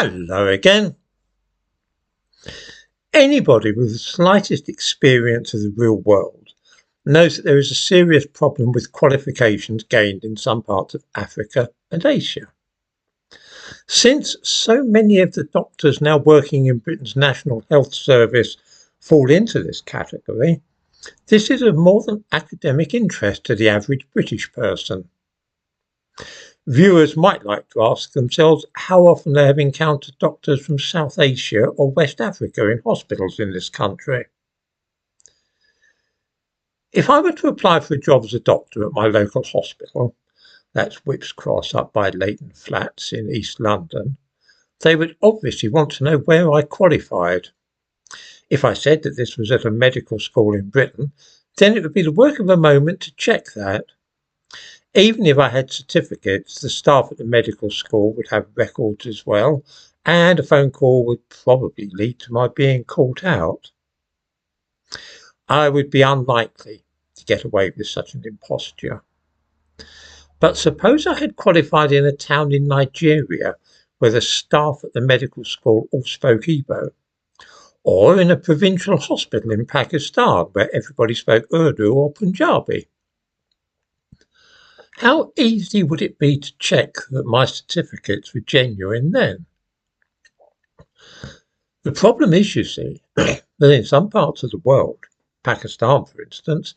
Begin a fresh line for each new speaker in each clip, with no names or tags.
Hello again. Anybody with the slightest experience of the real world knows that there is a serious problem with qualifications gained in some parts of Africa and Asia. Since so many of the doctors now working in Britain's National Health Service fall into this category, this is of more than academic interest to the average British person. Viewers might like to ask themselves how often they have encountered doctors from South Asia or West Africa in hospitals in this country. If I were to apply for a job as a doctor at my local hospital, that's Whipps Cross up by Leighton Flats in East London, they would obviously want to know where I qualified. If I said that this was at a medical school in Britain, then it would be the work of a moment to check that. Even if I had certificates, the staff at the medical school would have records as well, and a phone call would probably lead to my being caught out. I would be unlikely to get away with such an imposture. But suppose I had qualified in a town in Nigeria where the staff at the medical school all spoke Igbo, or in a provincial hospital in Pakistan where everybody spoke Urdu or Punjabi. How easy would it be to check that my certificates were genuine then? The problem is, you see, that in some parts of the world, Pakistan for instance,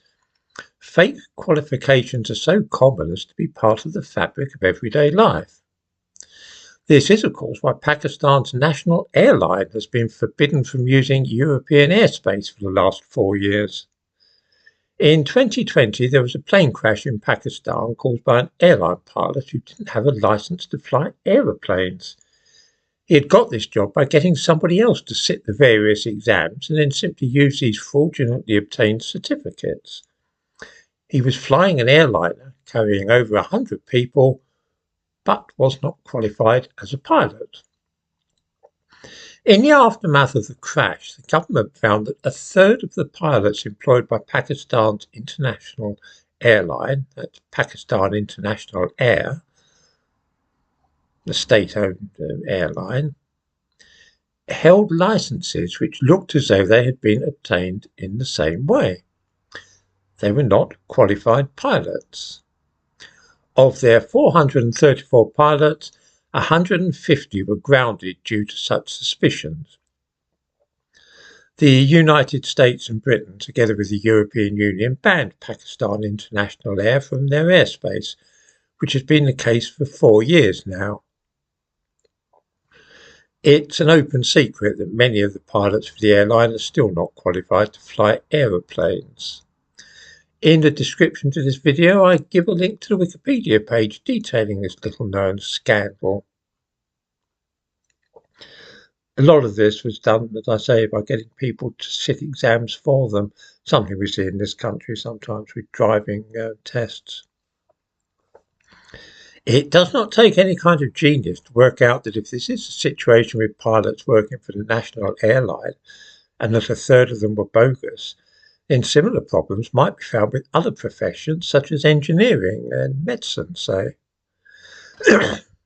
fake qualifications are so common as to be part of the fabric of everyday life. This is, of course, why Pakistan's national airline has been forbidden from using European airspace for the last 4 years. In 2020, there was a plane crash in Pakistan caused by an airline pilot who didn't have a license to fly aeroplanes. He had got this job by getting somebody else to sit the various exams and then simply use these fraudulently obtained certificates. He was flying an airliner carrying over 100 people, but was not qualified as a pilot. In the aftermath of the crash, the government found that a third of the pilots employed by Pakistan's international airline, that's Pakistan International Air, the state-owned airline, held licenses which looked as though they had been obtained in the same way. They were not qualified pilots. Of their 434 pilots, 150 were grounded due to such suspicions. The United States and Britain, together with the European Union, banned Pakistan International Air from their airspace, which has been the case for 4 years now. It's an open secret that many of the pilots for the airline are still not qualified to fly aeroplanes. In the description to this video, I give a link to the Wikipedia page detailing this little-known scandal. A lot of this was done, as I say, by getting people to sit exams for them, something we see in this country sometimes with driving tests. It does not take any kind of genius to work out that if this is a situation with pilots working for the national airline and that a third of them were bogus, then similar problems might be found with other professions such as engineering and medicine, say.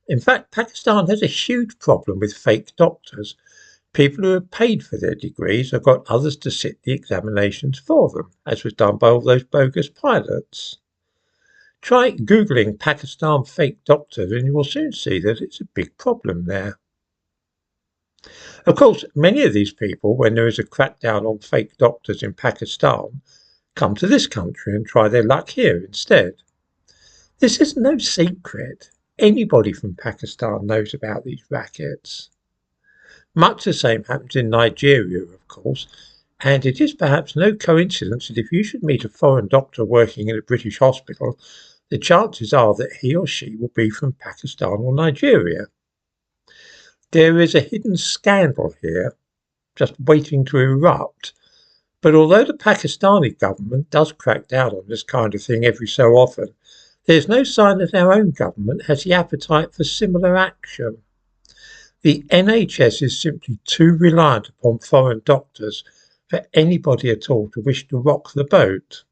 In fact, Pakistan has a huge problem with fake doctors, people who are paid for their degrees or got others to sit the examinations for them, as was done by all those bogus pilots. Try Googling Pakistan fake doctors and you will soon see that it's a big problem there. Of course, many of these people, when there is a crackdown on fake doctors in Pakistan, come to this country and try their luck here instead. This is no secret. Anybody from Pakistan knows about these rackets. Much the same happens in Nigeria, of course, and it is perhaps no coincidence that if you should meet a foreign doctor working in a British hospital, the chances are that he or she will be from Pakistan or Nigeria. There is a hidden scandal here, just waiting to erupt. But although the Pakistani government does crack down on this kind of thing every so often, there's no sign that our own government has the appetite for similar action. The NHS is simply too reliant upon foreign doctors for anybody at all to wish to rock the boat.